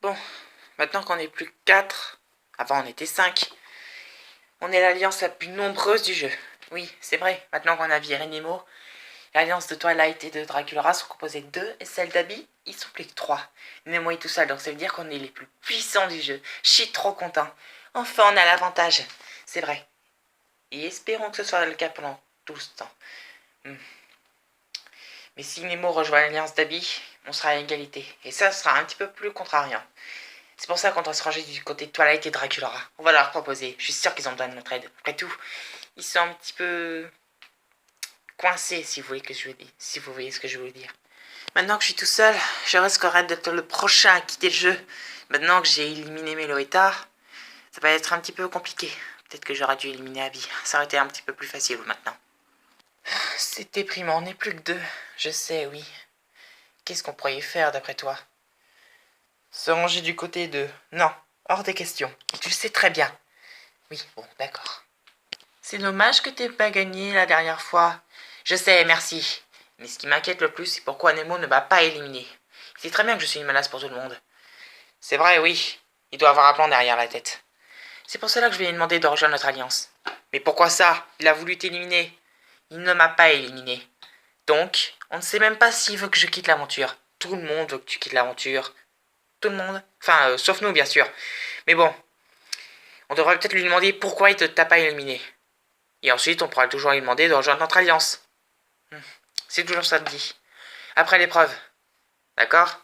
Bon, maintenant qu'on n'est plus que 4, avant on était 5, on est l'alliance la plus nombreuse du jeu. Oui, c'est vrai, maintenant qu'on a viré Nemo, l'alliance de Twilight et de Dracula sont composées de 2, et celle d'Abby, ils sont plus que 3. Nemo est tout seul, donc ça veut dire qu'on est les plus puissants du jeu. Je suis trop content. Enfin, on a l'avantage. C'est vrai. Et espérons que ce soit le cas pendant tout ce temps. Mais si Nemo rejoint l'alliance d'Abby, on sera à égalité. Et ça sera un petit peu plus contrariant. C'est pour ça qu'on doit se ranger du côté de Twilight et Dracula. On va leur proposer. Je suis sûr qu'ils ont besoin de notre aide. Après tout, ils sont un petit peu coincés, si vous voyez ce que je veux dire. Maintenant que je suis tout seul, je risquerai d'être le prochain à quitter le jeu. Maintenant que j'ai éliminé Meloetta, ça va être un petit peu compliqué. Peut-être que j'aurais dû éliminer Abby. Ça aurait été un petit peu plus facile maintenant. C'est déprimant, on n'est plus que 2. Je sais, oui. Qu'est-ce qu'on pourrait y faire d'après toi? Se ranger du côté de... Non, hors des questions. Tu le sais très bien. Oui, bon, d'accord. C'est dommage que t'aies pas gagné la dernière fois. Je sais, merci. Mais ce qui m'inquiète le plus, c'est pourquoi Nemo ne m'a pas éliminé. Il sait très bien que je suis une menace pour tout le monde. C'est vrai, oui. Il doit avoir un plan derrière la tête. C'est pour cela que je lui ai demandé de rejoindre notre alliance. Mais pourquoi ça? Il a voulu t'éliminer. Il ne m'a pas éliminé. Donc, on ne sait même pas s'il veut que je quitte l'aventure. Tout le monde veut que tu quittes l'aventure. Tout le monde. Enfin, sauf nous, bien sûr. Mais bon, on devrait peut-être lui demander pourquoi il ne t'a pas éliminé. Et ensuite, on pourra toujours lui demander de rejoindre notre alliance. C'est toujours ça de dit. Après l'épreuve. D'accord?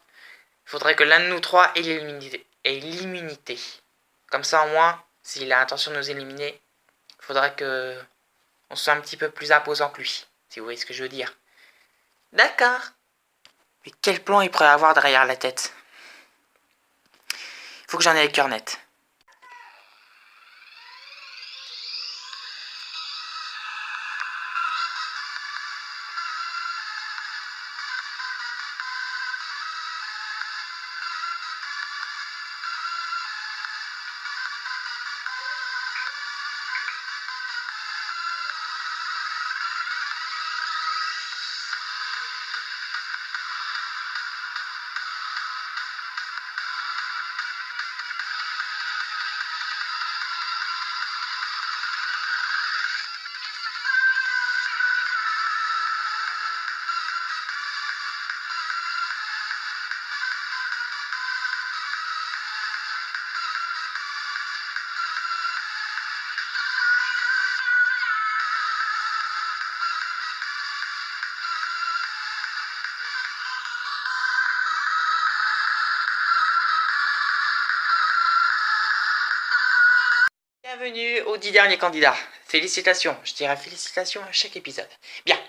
Il faudrait que l'un de nous trois ait l'immunité. Comme ça, au moins, s'il a l'intention de nous éliminer, il faudrait que on soit un petit peu plus imposant que lui. Si vous voyez ce que je veux dire. D'accord. Mais quel plan il pourrait avoir derrière la tête? Il faut que j'en ai le cœur net. Bienvenue aux 10 derniers candidats. Félicitations, je dirais félicitations à chaque épisode. Bien,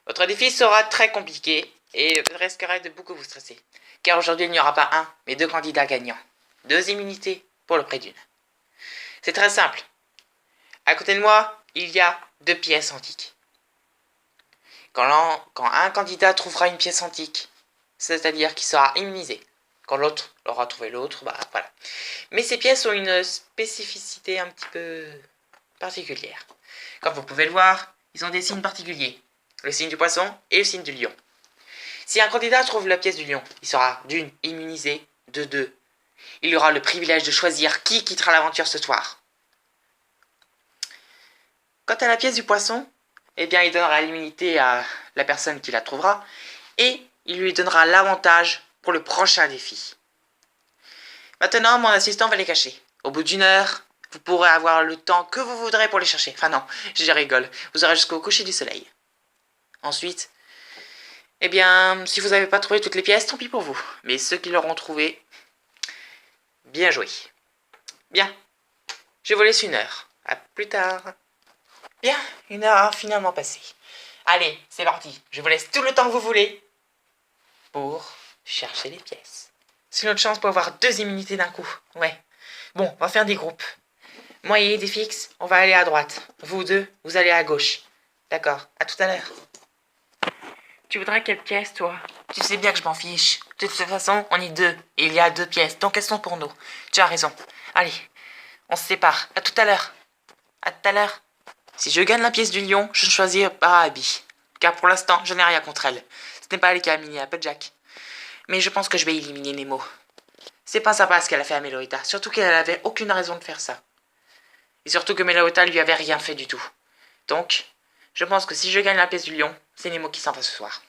votre défi sera très compliqué et risquerait de beaucoup vous stresser. Car aujourd'hui il n'y aura pas un, mais 2 candidats gagnants. 2 immunités pour le prix d'une. C'est très simple. À côté de moi, il y a 2 pièces antiques. Quand un candidat trouvera une pièce antique, c'est-à-dire qu'il sera immunisé. Quand l'autre aura trouvé l'autre, bah voilà. Mais ces pièces ont une spécificité un petit peu particulière. Comme vous pouvez le voir, ils ont des signes particuliers. Le signe du poisson et le signe du lion. Si un candidat trouve la pièce du lion, il sera d'une immunisé, de 2. Il aura le privilège de choisir qui quittera l'aventure ce soir. Quant à la pièce du poisson, eh bien il donnera l'immunité à la personne qui la trouvera et il lui donnera l'avantage pour le prochain défi. Maintenant, mon assistant va les cacher. Au bout d'1 heure, vous pourrez avoir le temps que vous voudrez pour les chercher. Enfin non, je rigole. Vous aurez jusqu'au coucher du soleil. Ensuite, eh bien, si vous n'avez pas trouvé toutes les pièces, tant pis pour vous. Mais ceux qui l'auront trouvé, bien joué. Bien, je vous laisse 1 heure. À plus tard. Bien, 1 heure a finalement passé. Allez, c'est parti. Je vous laisse tout le temps que vous voulez pour chercher les pièces. C'est notre chance pour avoir 2 immunités d'un coup. Ouais. Bon, on va faire des groupes. Moi et Idéfix, on va aller à droite. Vous 2, vous allez à gauche. D'accord, à tout à l'heure. Tu voudrais quelle pièce, toi? Tu sais bien que je m'en fiche. De toute façon, on est 2. Et il y a 2 pièces, donc elles sont pour nous. Tu as raison. Allez, on se sépare. À tout à l'heure. À tout à l'heure. Si je gagne la pièce du lion, je ne choisirai pas Abby. Car pour l'instant, je n'ai rien contre elle. Ce n'est pas elle qui a éliminé Applejack. Mais je pense que je vais éliminer Nemo. C'est pas sympa ce qu'elle a fait à Meloïta, surtout qu'elle avait aucune raison de faire ça. Et surtout que Meloïta lui avait rien fait du tout. Donc, je pense que si je gagne la pièce du lion, c'est Nemo qui s'en va ce soir.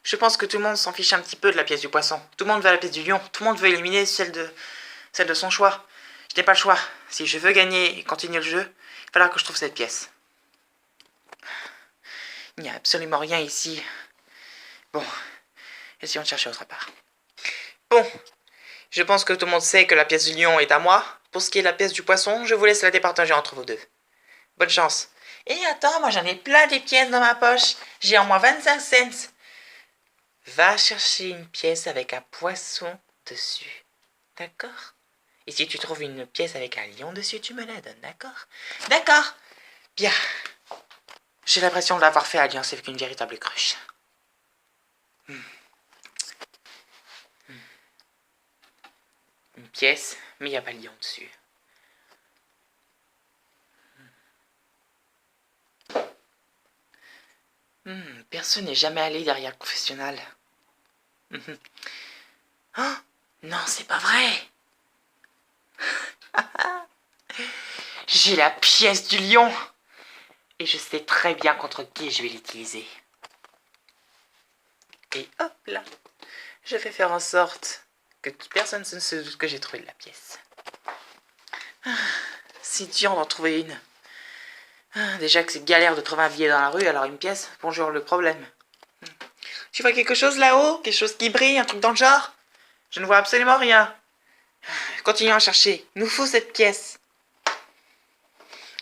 Je pense que tout le monde s'en fiche un petit peu de la pièce du poisson. Tout le monde veut la pièce du lion, tout le monde veut éliminer celle de son choix. Je n'ai pas le choix. Si je veux gagner et continuer le jeu, il va falloir que je trouve cette pièce. Il n'y a absolument rien ici. Bon, essayons de chercher autre part. Bon, je pense que tout le monde sait que la pièce du lion est à moi. Pour ce qui est de la pièce du poisson, je vous laisse la départager entre vous deux. Bonne chance. Et attends, moi j'en ai plein des pièces dans ma poche. J'ai en moins 25 cents. Va chercher une pièce avec un poisson dessus. D'accord? Et si tu trouves une pièce avec un lion dessus, tu me la donnes, d'accord? D'accord. Bien. J'ai l'impression d'avoir fait alliance avec une véritable cruche. Une pièce, mais il n'y a pas de lion dessus. Personne n'est jamais allé derrière le confessionnal. Oh, non, c'est pas vrai. J'ai la pièce du lion. Et je sais très bien contre qui je vais l'utiliser. Et hop là, je vais faire en sorte que personne ne se doute que j'ai trouvé de la pièce. C'est dur d'en trouver une. Déjà que c'est galère de trouver un billet dans la rue, alors une pièce, bonjour le problème. Tu vois quelque chose là-haut? Quelque chose qui brille, un truc dans le genre? Je ne vois absolument rien. Continuons à chercher. Il nous faut cette pièce.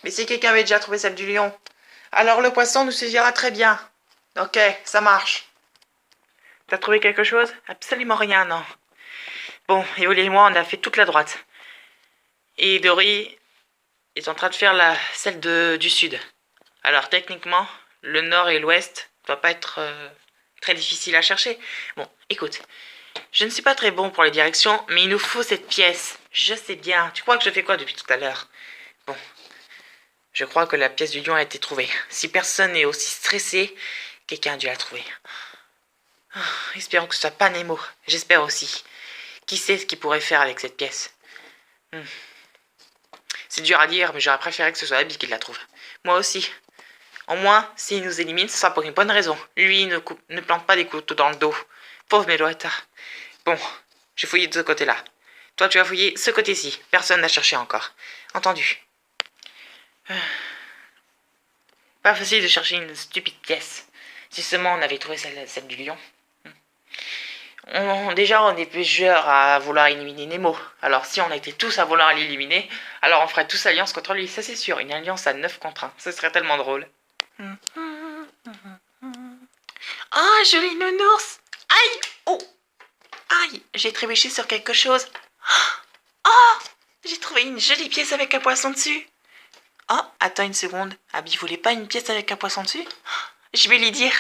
Mais si quelqu'un avait déjà trouvé celle du lion, alors le poisson nous suffira très bien. Ok, ça marche. T'as trouvé quelque chose? Absolument rien, non. Bon, et Oli et moi, on a fait toute la droite. Et Dory est en train de faire celle du sud. Alors techniquement, le nord et l'ouest ne doivent pas être très difficiles à chercher. Bon, écoute, je ne suis pas très bon pour les directions, mais il nous faut cette pièce. Je sais bien. Tu crois que je fais quoi depuis tout à l'heure? Bon, je crois que la pièce du lion a été trouvée. Si personne n'est aussi stressé, quelqu'un a dû la trouver. Espérons que ce soit pas Nemo. J'espère aussi. Qui sait ce qu'il pourrait faire avec cette pièce? C'est dur à dire, mais j'aurais préféré que ce soit Abby qui la trouve. Moi aussi. Au moins, s'il nous élimine, ce sera pour une bonne raison. Lui ne plante pas des couteaux dans le dos. Pauvre Meloïta. Bon, j'ai fouillé de ce côté-là. Toi, tu vas fouiller ce côté-ci. Personne n'a cherché encore. Entendu. Pas facile de chercher une stupide pièce. Si seulement on avait trouvé celle du lion. Déjà, on est plusieurs à vouloir éliminer Nemo. Alors, si on était tous à vouloir l'éliminer, alors on ferait tous alliance contre lui. Ça, c'est sûr. Une alliance à 9 contre 1. Ce serait tellement drôle. Oh, joli nounours! Aïe! Oh! Aïe! J'ai trébuché sur quelque chose. Oh! J'ai trouvé une jolie pièce avec un poisson dessus. Oh, attends une seconde. Abby voulait pas une pièce avec un poisson dessus? Je vais lui dire.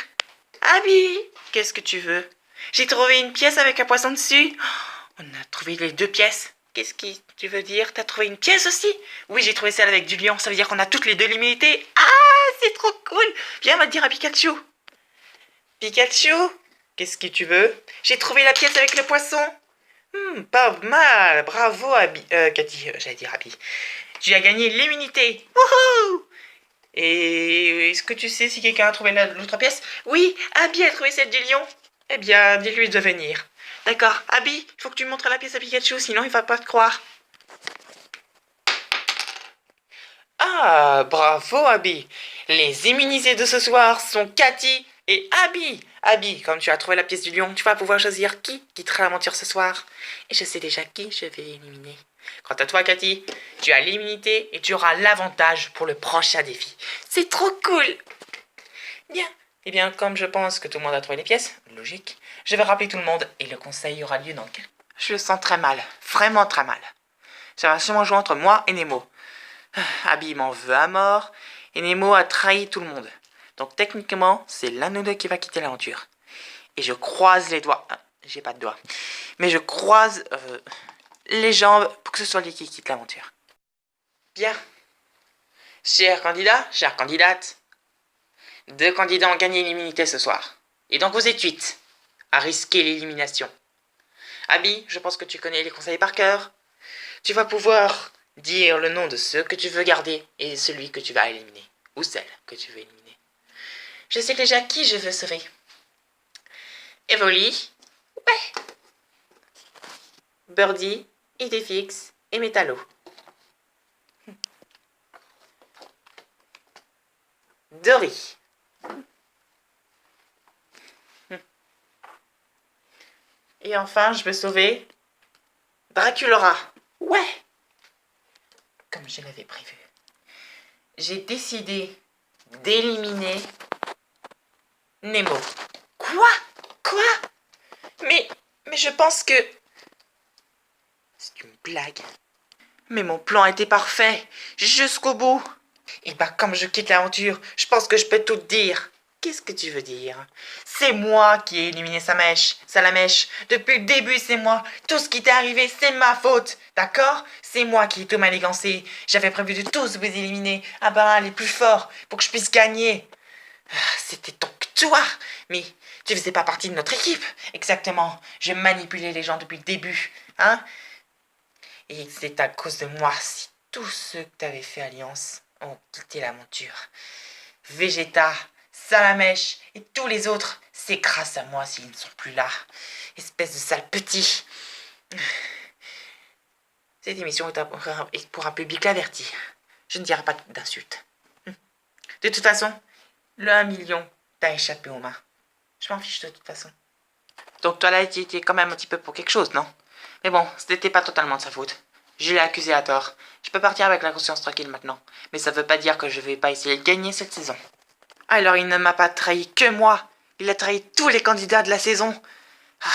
Abby, qu'est-ce que tu veux? J'ai trouvé une pièce avec un poisson dessus. On a trouvé les deux pièces. Qu'est-ce que tu veux dire? T'as trouvé une pièce aussi? Oui, j'ai trouvé celle avec du lion. Ça veut dire qu'on a toutes les deux l'immunité. Ah, c'est trop cool. Viens, on va dire à Pikachu. Pikachu, qu'est-ce que tu veux? J'ai trouvé la pièce avec le poisson. Pas mal. Bravo, Abby. Cathy, j'allais dire Abby. Tu as gagné l'immunité. Wouhou! Et est-ce que tu sais si quelqu'un a trouvé l'autre pièce? Oui, Abby a trouvé celle du lion. Eh bien, dis-lui de venir. D'accord, Abby, il faut que tu montres la pièce à Pikachu, sinon il va pas te croire. Ah, bravo Abby. Les immunisés de ce soir sont Cathy et Abby. Abby, comme tu as trouvé la pièce du lion, tu vas pouvoir choisir qui quittera l'aventure ce soir. Et je sais déjà qui je vais éliminer. Quant à toi, Cathy, tu as l'immunité et tu auras l'avantage pour le prochain défi. C'est trop cool. Bien. Eh bien, comme je pense que tout le monde a trouvé les pièces, logique, je vais rappeler tout le monde et le conseil aura lieu dans quelques... Je le sens très mal, vraiment très mal. Ça va sûrement jouer entre moi et Nemo. Abby m'en veut à mort et Nemo a trahi tout le monde. Donc techniquement, c'est l'un de nous deux qui va quitter l'aventure. Et je croise les doigts. J'ai pas de doigts. Mais je croise les jambes pour que ce soit lui qui quitte l'aventure. Bien. Chers candidats, chères candidates, 2 candidats ont gagné l'immunité ce soir. Et donc vous êtes 8 à risquer l'élimination. Abby, je pense que tu connais les conseils par cœur. Tu vas pouvoir dire le nom de ceux que tu veux garder et celui que tu vas éliminer. Ou celle que tu veux éliminer. Je sais déjà qui je veux sauver. Evoli, ouais. Birdie, Idéfix et Métallo. Dory. Et enfin, je veux sauver Draculaura. Ouais. Comme je l'avais prévu. J'ai décidé d'éliminer Nemo. Quoi? Mais je pense que... C'est une blague. Mais mon plan était parfait, jusqu'au bout. Et bah comme je quitte l'aventure, je pense que je peux tout te dire. Qu'est-ce que tu veux dire? C'est moi qui ai éliminé Salamèche. Depuis le début, c'est moi. Tout ce qui t'est arrivé, c'est ma faute. D'accord? C'est moi qui ai tout manigancé. J'avais prévu de tous vous éliminer. Ah bah, les plus forts, pour que je puisse gagner. C'était donc toi. Mais tu faisais pas partie de notre équipe. Exactement. Je manipulais les gens depuis le début. Hein? Et c'est à cause de moi si tous ceux que t'avais fait alliance ont quitté l'aventure. Vegeta, Salamèche et tous les autres, c'est grâce à moi s'ils ne sont plus là. Espèce de sale petit. Cette émission est pour un public averti. Je ne dirai pas d'insultes. De toute façon, le 1 million t'a échappé aux mains. Je m'en fiche de toute façon. Donc Twilight était quand même un petit peu pour quelque chose, non? Mais bon, ce n'était pas totalement de sa faute. Je l'ai accusé à tort. Je peux partir avec la conscience tranquille maintenant. Mais ça veut pas dire que je vais pas essayer de gagner cette saison. Alors il ne m'a pas trahi que moi. Il a trahi tous les candidats de la saison. Ah,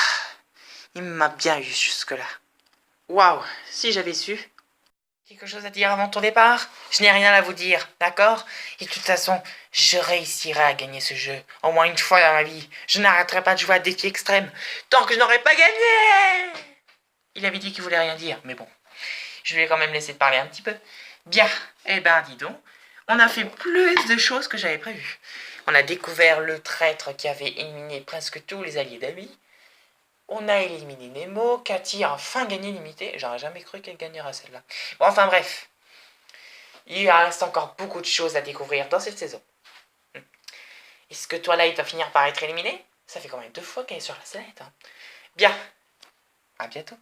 il m'a bien eu jusque-là. Waouh, si j'avais su. Quelque chose à dire avant ton départ? Je n'ai rien à vous dire, d'accord? Et de toute façon, je réussirai à gagner ce jeu. Au moins une fois dans ma vie. Je n'arrêterai pas de jouer à défi extrême tant que je n'aurai pas gagné! Il avait dit qu'il voulait rien dire, mais bon. Je lui ai quand même laissé parler un petit peu. Bien, eh ben dis donc, on a fait plus de choses que j'avais prévu. On a découvert le traître qui avait éliminé presque tous les alliés d'Abby. On a éliminé Nemo, Cathy a enfin gagné l'imité. J'aurais jamais cru qu'elle gagnerait celle-là. Bon, enfin bref. Il reste encore beaucoup de choses à découvrir dans cette saison. Est-ce que Twilight va finir par être éliminée? Ça fait quand même 2 fois qu'elle est sur la sellette. Hein. Bien. À bientôt.